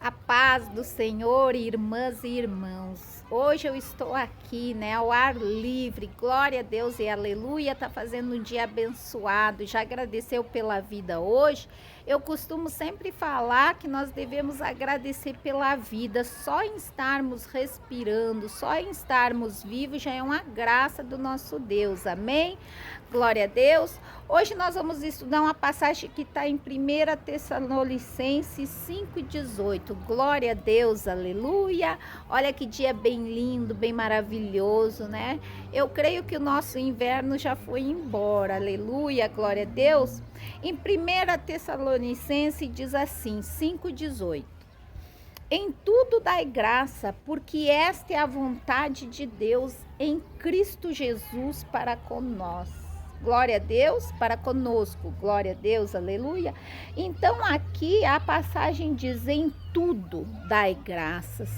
A paz do Senhor, irmãs e irmãos. Hoje eu estou aqui, ao ar livre. Glória a Deus e aleluia. Tá fazendo um dia abençoado. Já agradeceu pela vida hoje? Eu costumo sempre falar que nós devemos agradecer pela vida. Só em estarmos respirando, só em estarmos vivos já é uma graça do nosso Deus. Amém? Glória a Deus. Hoje nós vamos estudar uma passagem que está em 1 Tessalonicenses 5,18. Glória a Deus, aleluia. Olha que dia bem lindo, bem maravilhoso, né? Eu creio que o nosso inverno já foi embora, aleluia, glória a Deus. Em 1 Tessalonicenses diz assim, 5,18. Em tudo dai graça, porque esta é a vontade de Deus em Cristo Jesus para conosco. Glória a Deus, para conosco, glória a Deus, aleluia. Então aqui a passagem diz: em tudo dai graças.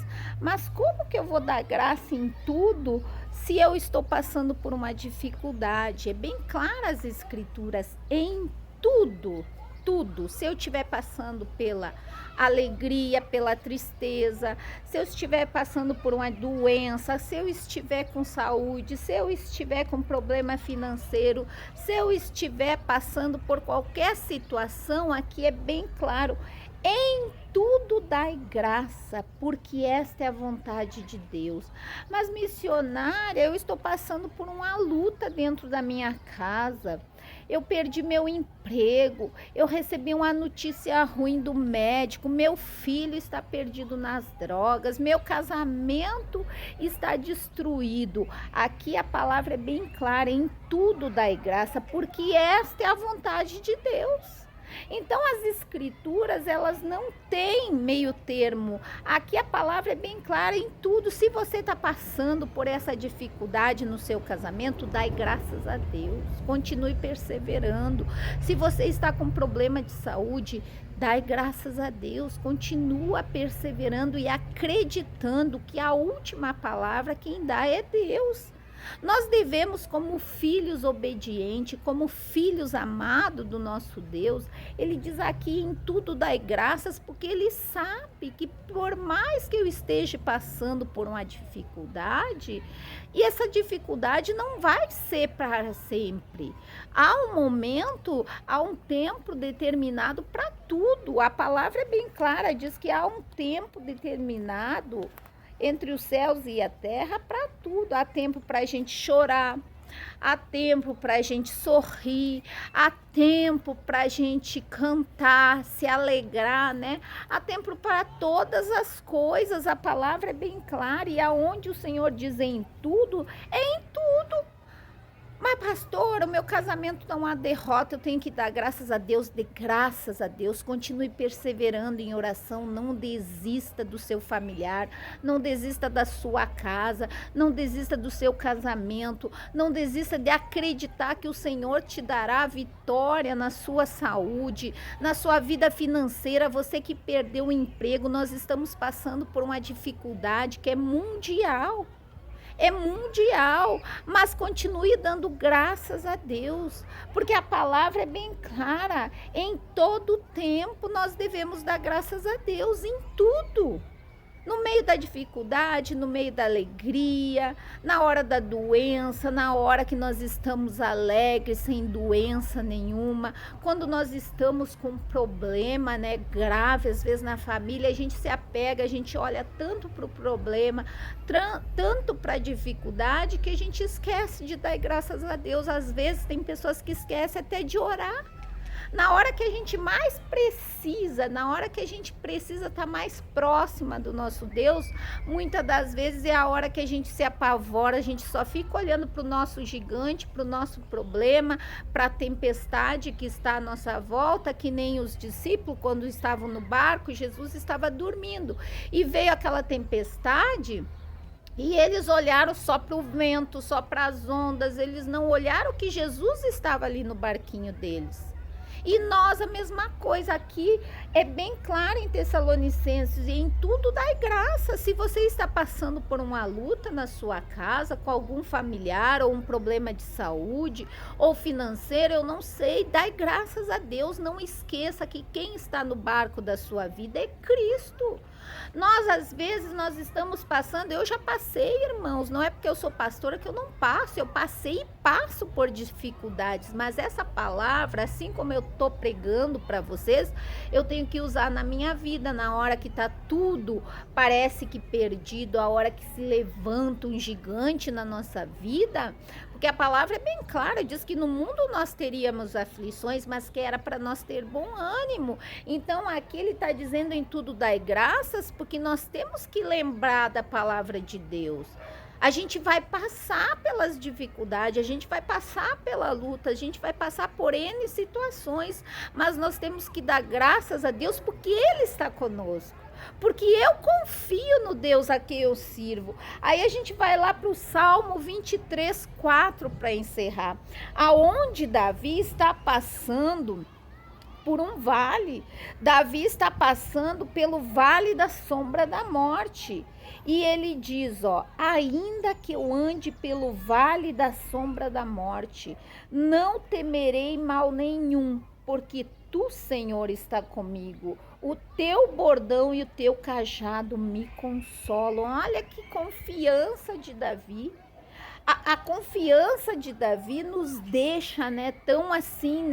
Mas como que eu vou dar graça em tudo se eu estou passando por uma dificuldade? É bem clara as escrituras, em tudo. Tudo, se eu estiver passando pela alegria, pela tristeza, se eu estiver passando por uma doença, se eu estiver com saúde, se eu estiver com problema financeiro, se eu estiver passando por qualquer situação, aqui é bem claro, em tudo dai graça, porque esta é a vontade de Deus. Mas missionária, eu estou passando por uma luta dentro da minha casa. Eu perdi meu emprego, eu recebi uma notícia ruim do médico, meu filho está perdido nas drogas, meu casamento está destruído. Aqui a palavra é bem clara, em tudo dai graça, porque esta é a vontade de Deus. Então as escrituras, elas não têm meio termo. Aqui a palavra é bem clara em tudo. Se você está passando por essa dificuldade no seu casamento, dai graças a Deus. Continue perseverando. Se você está com problema de saúde, dai graças a Deus. Continua perseverando e acreditando que a última palavra quem dá é Deus. Nós devemos, como filhos obedientes, como filhos amados do nosso Deus, ele diz aqui, em tudo dai graças, porque ele sabe que por mais que eu esteja passando por uma dificuldade, e essa dificuldade não vai ser para sempre. Há um momento, há um tempo determinado para tudo. A palavra é bem clara, diz que há um tempo determinado entre os céus e a terra para tudo. Há tempo para a gente chorar, há tempo para a gente sorrir, há tempo para a gente cantar, se alegrar, né? Há tempo para todas as coisas. A palavra é bem clara, e aonde o Senhor diz em tudo, é em tudo. Mas pastor, o meu casamento não há derrota, eu tenho que dar graças a Deus, dê graças a Deus, continue perseverando em oração, não desista do seu familiar, não desista da sua casa, não desista do seu casamento, não desista de acreditar que o Senhor te dará vitória na sua saúde, na sua vida financeira. Você que perdeu o emprego, nós estamos passando por uma dificuldade que é mundial. É mundial, mas continue dando graças a Deus, porque a palavra é bem clara, em todo tempo nós devemos dar graças a Deus, em tudo. No meio da dificuldade, no meio da alegria, na hora da doença, na hora que nós estamos alegres, sem doença nenhuma, quando nós estamos com um problema, grave, às vezes na família, a gente se apega, a gente olha tanto para o problema, tanto para a dificuldade, que a gente esquece de dar graças a Deus. Às vezes tem pessoas que esquecem até de orar. Na hora que a gente mais precisa, na hora que a gente precisa estar mais próxima do nosso Deus, muitas das vezes é a hora que a gente se apavora, a gente só fica olhando para o nosso gigante, para o nosso problema, para a tempestade que está à nossa volta, que nem os discípulos, quando estavam no barco, Jesus estava dormindo, e veio aquela tempestade, e eles olharam só para o vento, só para as ondas, eles não olharam que Jesus estava ali no barquinho deles. E nós a mesma coisa. Aqui é bem claro em Tessalonicenses, e em tudo dai graça. Se você está passando por uma luta na sua casa, com algum familiar, ou um problema de saúde, ou financeiro, eu não sei, dai graças a Deus. Não esqueça que quem está no barco da sua vida é Cristo. Nós, às vezes, nós estamos passando, eu já passei, irmãos, não é porque eu sou pastora que eu não passo, eu passei e passo por dificuldades, mas essa palavra, assim como eu estou pregando para vocês, eu tenho que usar na minha vida, na hora que está tudo, parece que perdido, a hora que se levanta um gigante na nossa vida, porque a palavra é bem clara, diz que no mundo nós teríamos aflições, mas que era para nós ter bom ânimo. Então aqui ele está dizendo em tudo dai graças, porque nós temos que lembrar da palavra de Deus. A gente vai passar pelas dificuldades, a gente vai passar pela luta, a gente vai passar por N situações, mas nós temos que dar graças a Deus porque Ele está conosco. Porque eu confio no Deus a quem eu sirvo. Aí a gente vai lá para o Salmo 23:4 para encerrar. Aonde Davi está passando por um vale. Davi está passando pelo vale da sombra da morte. E ele diz, ainda que eu ande pelo vale da sombra da morte, não temerei mal nenhum, porque tu, Senhor, está comigo. O teu bordão e o teu cajado me consolam. Olha que confiança de Davi. A confiança de Davi nos deixa, tão assim,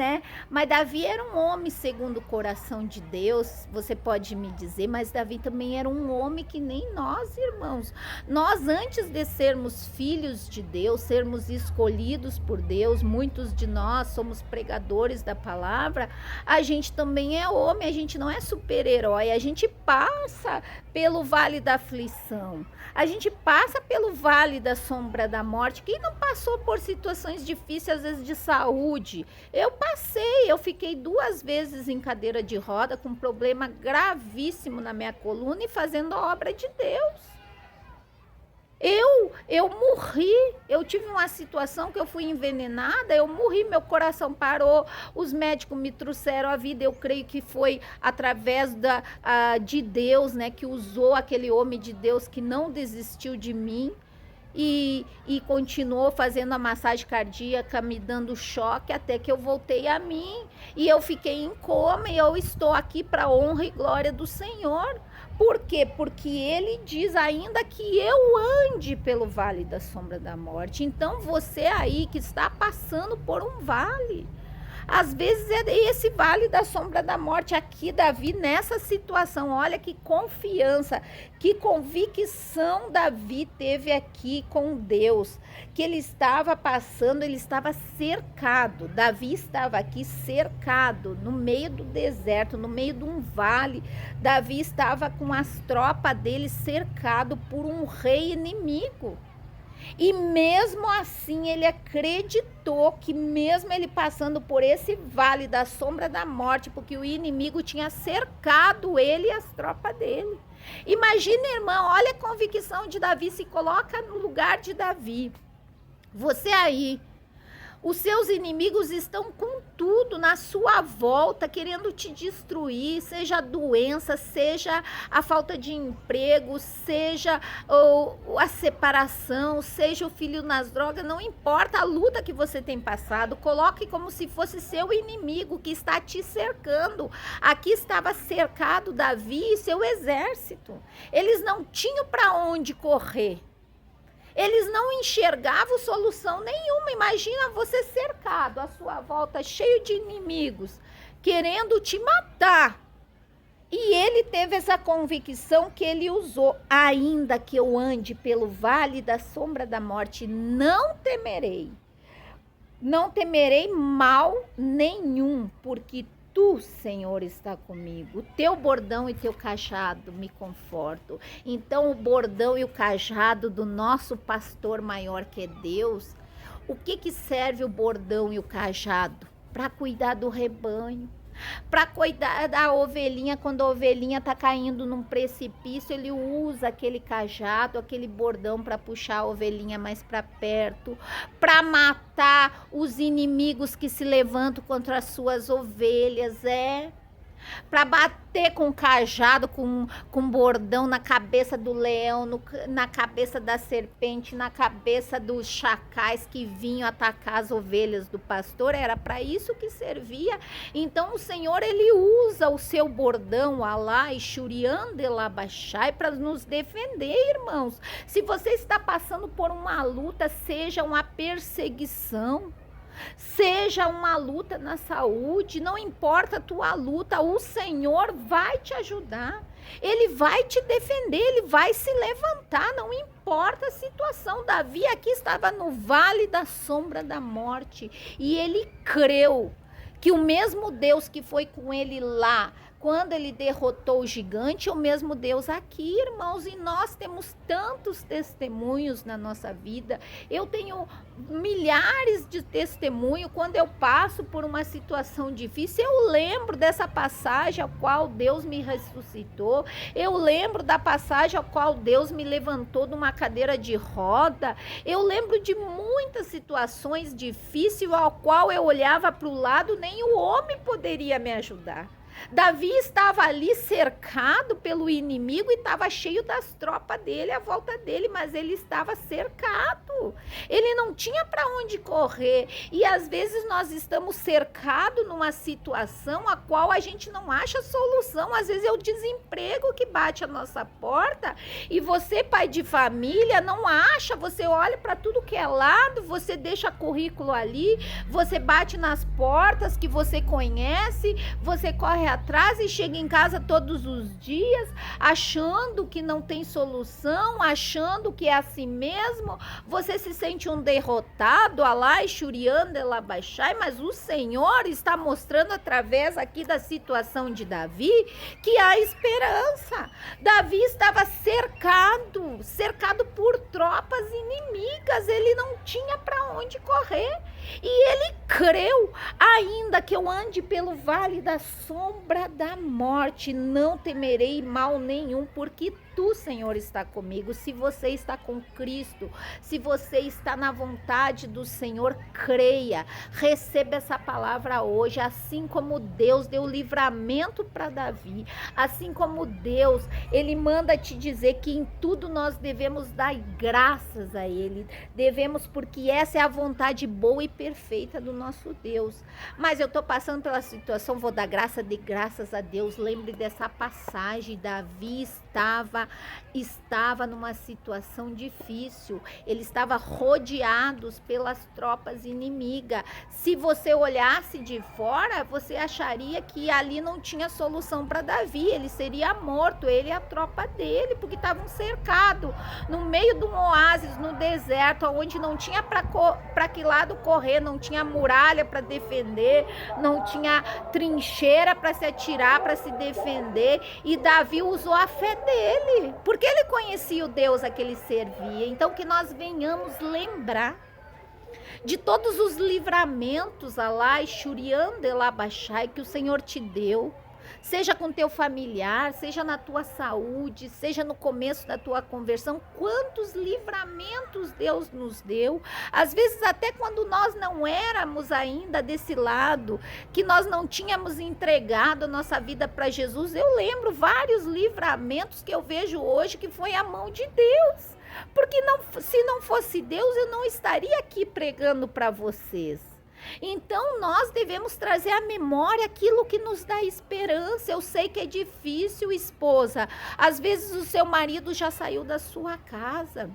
Mas Davi era um homem segundo o coração de Deus, você pode me dizer, mas Davi também era um homem que nem nós, irmãos. Nós, antes de sermos filhos de Deus, sermos escolhidos por Deus, muitos de nós somos pregadores da palavra, a gente também é homem, a gente não é super-herói, a gente passa pelo vale da aflição, a gente passa pelo vale da sombra da morte. Quem não passou por situações difíceis, às vezes de saúde? Eu passei, eu fiquei 2 vezes em cadeira de roda com um problema gravíssimo na minha coluna e fazendo a obra de Deus. Eu morri, eu tive uma situação que eu fui envenenada, eu morri, meu coração parou, os médicos me trouxeram a vida, eu creio que foi através de Deus, que usou aquele homem de Deus que não desistiu de mim. E continuou fazendo a massagem cardíaca, me dando choque até que eu voltei a mim. E eu fiquei em coma e eu estou aqui para a honra e glória do Senhor. Por quê? Porque ele diz ainda que eu ande pelo vale da sombra da morte. Então você aí que está passando por um vale, às vezes é esse vale da sombra da morte. Aqui Davi nessa situação, olha que confiança, que convicção Davi teve aqui com Deus, que ele estava passando, ele estava cercado, Davi estava aqui cercado, no meio do deserto, no meio de um vale, Davi estava com as tropas dele cercado por um rei inimigo. E mesmo assim ele acreditou que mesmo ele passando por esse vale da sombra da morte, porque o inimigo tinha cercado ele e as tropas dele. Imagina, irmão, olha a convicção de Davi, se coloca no lugar de Davi. Você aí, os seus inimigos estão com tudo na sua volta, querendo te destruir, seja a doença, seja a falta de emprego, seja a separação, seja o filho nas drogas, não importa a luta que você tem passado, coloque como se fosse seu inimigo que está te cercando. Aqui estava cercado Davi e seu exército, eles não tinham para onde correr. Eles não enxergavam solução nenhuma. Imagina você cercado, à sua volta, cheio de inimigos, querendo te matar. E ele teve essa convicção que ele usou. Ainda que eu ande pelo vale da sombra da morte, não temerei. Não temerei mal nenhum, porque tu, Senhor, está comigo. O teu bordão e teu cajado me confortam. Então, o bordão e o cajado do nosso pastor maior, que é Deus, o que serve o bordão e o cajado? Para cuidar do rebanho. Para cuidar da ovelhinha, quando a ovelhinha está caindo num precipício, ele usa aquele cajado, aquele bordão para puxar a ovelhinha mais para perto, para matar os inimigos que se levantam contra as suas ovelhas, para bater com cajado, com bordão na cabeça do leão, na cabeça da serpente, na cabeça dos chacais que vinham atacar as ovelhas do pastor. Era para isso que servia. Então o Senhor, ele usa o seu bordão, Alá e Shuriande Labachai, para nos defender, irmãos. Se você está passando por uma luta, seja uma perseguição, seja uma luta na saúde, não importa a tua luta, o Senhor vai te ajudar, ele vai te defender, ele vai se levantar, não importa a situação. Davi aqui estava no vale da sombra da morte e ele creu que o mesmo Deus que foi com ele lá, quando ele derrotou o gigante, é o mesmo Deus aqui, irmãos. E nós temos tantos testemunhos na nossa vida. Eu tenho milhares de testemunhos. Quando eu passo por uma situação difícil, eu lembro dessa passagem a qual Deus me ressuscitou. Eu lembro da passagem a qual Deus me levantou de uma cadeira de roda. Eu lembro de muitas situações difíceis ao qual eu olhava para o lado, nem o homem poderia me ajudar. Davi estava ali cercado pelo inimigo e estava cheio das tropas dele à volta dele, mas ele estava cercado. Ele não tinha para onde correr. E às vezes nós estamos cercados numa situação a qual a gente não acha solução. Às vezes é o desemprego que bate a nossa porta e você, pai de família, não acha. Você olha para tudo que é lado, você deixa currículo ali, você bate nas portas que você conhece, você corre atrás e chega em casa todos os dias achando que não tem solução, achando que é assim mesmo. Você se sente um derrotado, Alá, Shurianda, Elabachai, mas o Senhor está mostrando através aqui da situação de Davi que há esperança. Davi estava cercado por tropas inimigas, ele não tinha para onde correr. E ele creu, ainda que eu ande pelo vale da sombra da morte, não temerei mal nenhum, porque tu, Senhor, está comigo. Se você está com Cristo, se você está na vontade do Senhor, creia, receba essa palavra hoje. Assim como Deus deu livramento para Davi, assim como Deus, ele manda te dizer que em tudo nós devemos dar graças a ele, devemos, porque essa é a vontade boa e perfeita do nosso Deus. Mas eu estou passando pela situação, vou dar graças a Deus. Lembre dessa passagem, Davi estava numa situação difícil, ele estava rodeado pelas tropas inimigas. Se você olhasse de fora, você acharia que ali não tinha solução para Davi, ele seria morto, ele e a tropa dele, porque estavam cercados no meio de um oásis, no deserto, onde não tinha para que lado correr, não tinha muralha para defender, não tinha trincheira para se atirar, para se defender, e Davi usou a fé dele, porque ele conhecia o Deus a que ele servia. Então que nós venhamos lembrar de todos os livramentos, Alá e Shurianda Elabachai, que o Senhor te deu, seja com teu familiar, seja na tua saúde, seja no começo da tua conversão. Quantos livramentos Deus nos deu, às vezes até quando nós não éramos ainda desse lado, que nós não tínhamos entregado a nossa vida para Jesus. Eu lembro vários livramentos que eu vejo hoje que foi a mão de Deus, porque se não fosse Deus, eu não estaria aqui pregando para vocês. Então nós devemos trazer à memória aquilo que nos dá esperança. Eu sei que é difícil, esposa, às vezes o seu marido já saiu da sua casa.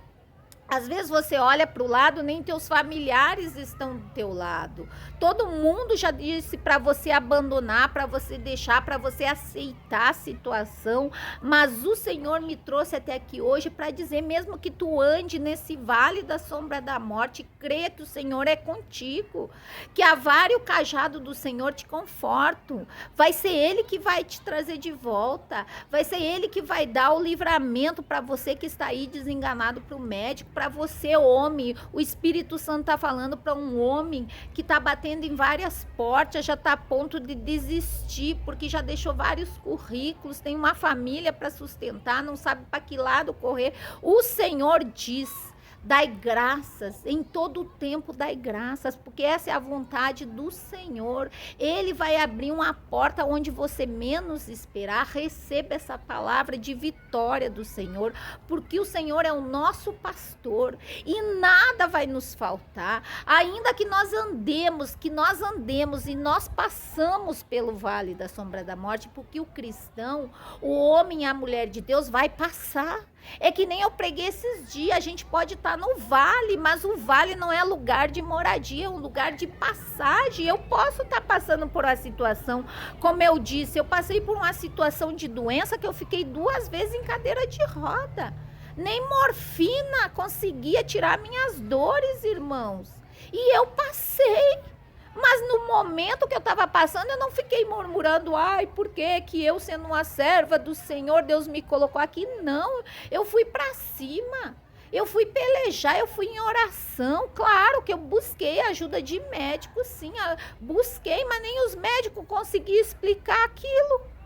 Às vezes você olha para o lado, nem teus familiares estão do teu lado. Todo mundo já disse para você abandonar, para você deixar, para você aceitar a situação. Mas o Senhor me trouxe até aqui hoje para dizer, mesmo que tu ande nesse vale da sombra da morte, creia que o Senhor é contigo. Que a vara e o cajado do Senhor te confortam. Vai ser Ele que vai te trazer de volta. Vai ser Ele que vai dar o livramento para você que está aí desenganado para o médico, para você, homem. O Espírito Santo está falando para um homem que está batendo em várias portas, já está a ponto de desistir, porque já deixou vários currículos, tem uma família para sustentar, não sabe para que lado correr. O Senhor diz: dai graças, em todo o tempo dai graças, porque essa é a vontade do Senhor. Ele vai abrir uma porta onde você menos esperar. Receba essa palavra de vitória do Senhor, porque o Senhor é o nosso pastor e nada vai nos faltar. Ainda que nós andemos e nós passamos pelo vale da sombra da morte, porque o cristão, o homem e a mulher de Deus vai passar. É que nem eu preguei esses dias, a gente pode estar no vale, mas o vale não é lugar de moradia, é um lugar de passagem. Eu posso estar passando por uma situação, como eu disse, eu passei por uma situação de doença que eu fiquei 2 vezes em cadeira de roda. Nem morfina conseguia tirar minhas dores, irmãos. E eu passei. Mas no momento que eu estava passando, eu não fiquei murmurando: ai, por que eu, sendo uma serva do Senhor, Deus me colocou aqui? Não, eu fui para cima, eu fui pelejar, eu fui em oração. Claro que eu busquei ajuda de médico, sim, busquei, mas nem os médicos conseguiam explicar aquilo.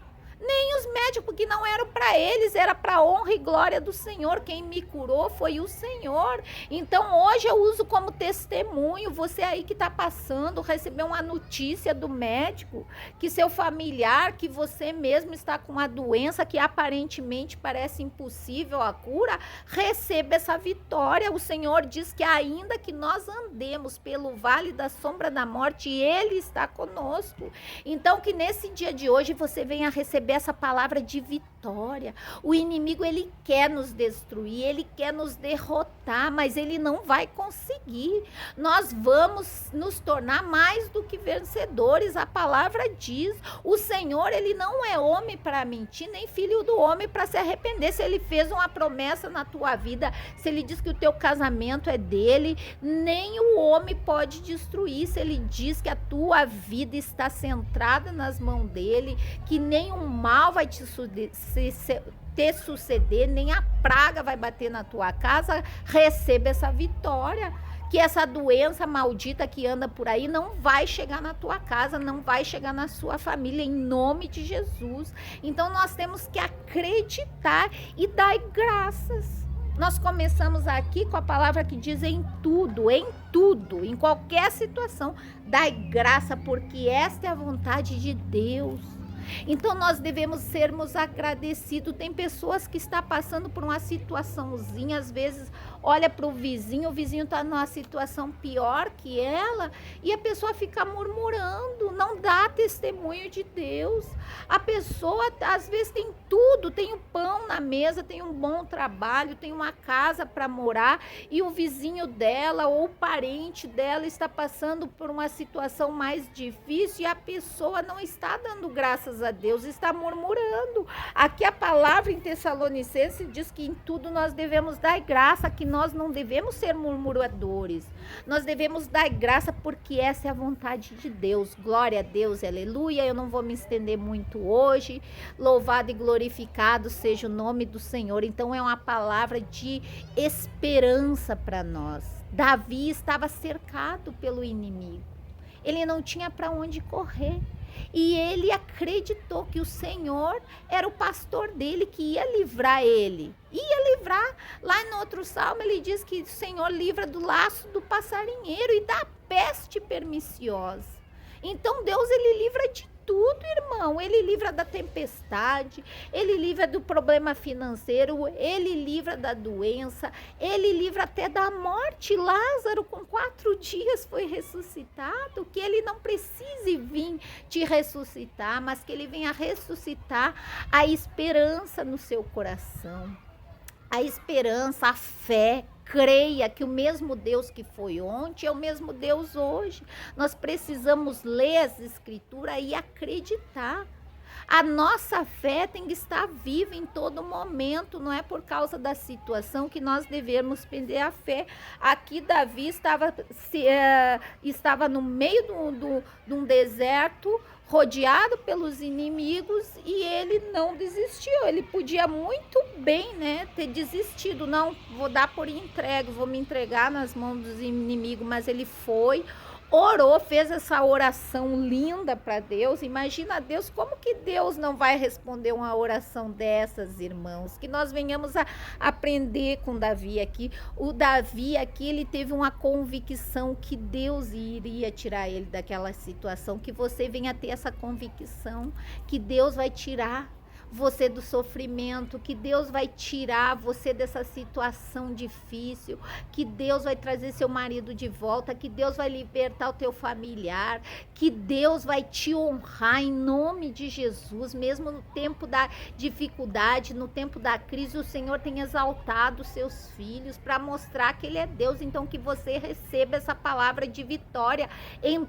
Nem os médicos, que não eram para eles, era para a honra e glória do Senhor. Quem me curou foi o Senhor. Então hoje eu uso como testemunho, você aí que está passando, recebeu uma notícia do médico, que seu familiar, que você mesmo está com uma doença que aparentemente parece impossível a cura, receba essa vitória. O Senhor diz que ainda que nós andemos pelo vale da sombra da morte, Ele está conosco. Então que nesse dia de hoje você venha receber essa palavra de vitória. O inimigo, ele quer nos destruir, ele quer nos derrotar, mas ele não vai conseguir. Nós vamos nos tornar mais do que vencedores. A palavra diz: o Senhor, ele não é homem para mentir, nem filho do homem para se arrepender. Se ele fez uma promessa na tua vida, se ele diz que o teu casamento é dele, nem o homem pode destruir. Se ele diz que a tua vida está centrada nas mãos dele, que nem o mal vai te suceder, nem a praga vai bater na tua casa, receba essa vitória. Que essa doença maldita que anda por aí não vai chegar na tua casa, não vai chegar na sua família, em nome de Jesus. Então nós temos que acreditar e dar graças. Nós começamos aqui com a palavra que diz: em tudo, em qualquer situação, dai graça, porque esta é a vontade de Deus. Então nós devemos sermos agradecidos. Tem pessoas que estão passando por uma situaçãozinha, às vezes olha para o vizinho está numa situação pior que ela, e a pessoa fica murmurando, não dá testemunho de Deus. A pessoa às vezes tem tudo, tem o pão na mesa, tem um bom trabalho, tem uma casa para morar, e o vizinho dela ou o parente dela está passando por uma situação mais difícil, e a pessoa não está dando graças a Deus, está murmurando. Aqui a palavra em Tessalonicenses diz que em tudo nós devemos dar graça, que nós não devemos ser murmuradores, nós devemos dar graça, porque essa é a vontade de Deus. Glória a Deus, aleluia. Eu não vou me estender muito hoje. Louvado e glorificado seja o nome do Senhor. Então é uma palavra de esperança para nós. Davi estava cercado pelo inimigo, ele não tinha para onde correr. E ele acreditou que o Senhor era o pastor dele, que ia livrar ele. Ia livrar. Lá no outro salmo ele diz que o Senhor livra do laço do passarinheiro e da peste perniciosa. Então Deus, ele livra de tudo, irmão. Ele livra da tempestade, ele livra do problema financeiro, ele livra da doença, ele livra até da morte. Lázaro, com 4 dias, foi ressuscitado. Que ele não precise vir te ressuscitar, mas que ele venha ressuscitar a esperança no seu coração. A esperança, a fé. Creia que o mesmo Deus que foi ontem é o mesmo Deus hoje. Nós precisamos ler as Escrituras e acreditar. A nossa fé tem que estar viva em todo momento, não é por causa da situação que nós devemos perder a fé. Aqui Davi estava no meio de um deserto, rodeado pelos inimigos, e ele não desistiu. Ele podia muito bem, né, ter desistido, não, vou dar por entregue, vou me entregar nas mãos dos inimigos, mas ele foi, orou, fez essa oração linda para Deus. Imagina Deus, como que Deus não vai responder uma oração dessas, irmãos? Que nós venhamos a aprender com Davi aqui. O Davi aqui, ele teve uma convicção que Deus iria tirar ele daquela situação, que você venha ter essa convicção que Deus vai tirar você do sofrimento, que Deus vai tirar você dessa situação difícil, que Deus vai trazer seu marido de volta, que Deus vai libertar o teu familiar, que Deus vai te honrar em nome de Jesus, mesmo no tempo da dificuldade, no tempo da crise, o Senhor tem exaltado os seus filhos para mostrar que Ele é Deus. Então que você receba essa palavra de vitória em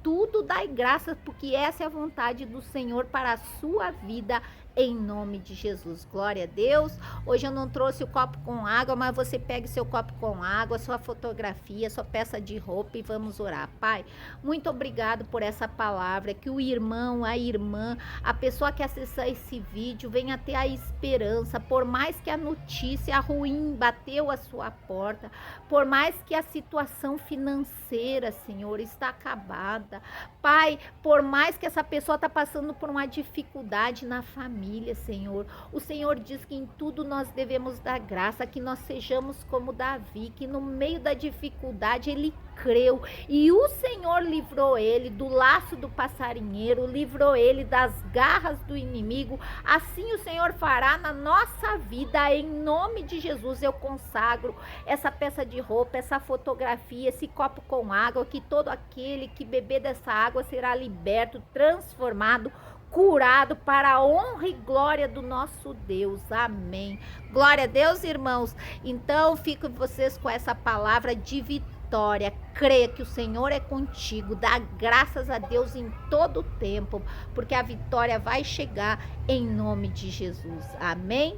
tudo, dai graças, porque essa é a vontade do Senhor para a sua vida, em nome de Jesus. Glória a Deus. Hoje eu não trouxe o copo com água, mas você pegue seu copo com água, sua fotografia, sua peça de roupa e vamos orar. Pai, muito obrigado por essa palavra, que o irmão, a irmã, a pessoa que acessar esse vídeo venha ter a esperança, por mais que a notícia ruim bateu a sua porta, por mais que a situação financeira, Senhor, está acabada. Pai, por mais que essa pessoa está passando por uma dificuldade na família, Senhor, o Senhor diz que em tudo nós devemos dar graça, que nós sejamos como Davi, que no meio da dificuldade ele creu e o Senhor livrou ele do laço do passarinheiro, livrou ele das garras do inimigo. Assim o Senhor fará na nossa vida, em nome de Jesus. Eu consagro essa peça de roupa, essa fotografia, esse copo com água, que todo aquele que beber dessa água será liberto, transformado, curado, para a honra e glória do nosso Deus. Amém. Glória a Deus, irmãos. Então, fico vocês com essa palavra de vitória. Creia que o Senhor é contigo. Dá graças a Deus em todo o tempo, porque a vitória vai chegar em nome de Jesus. Amém.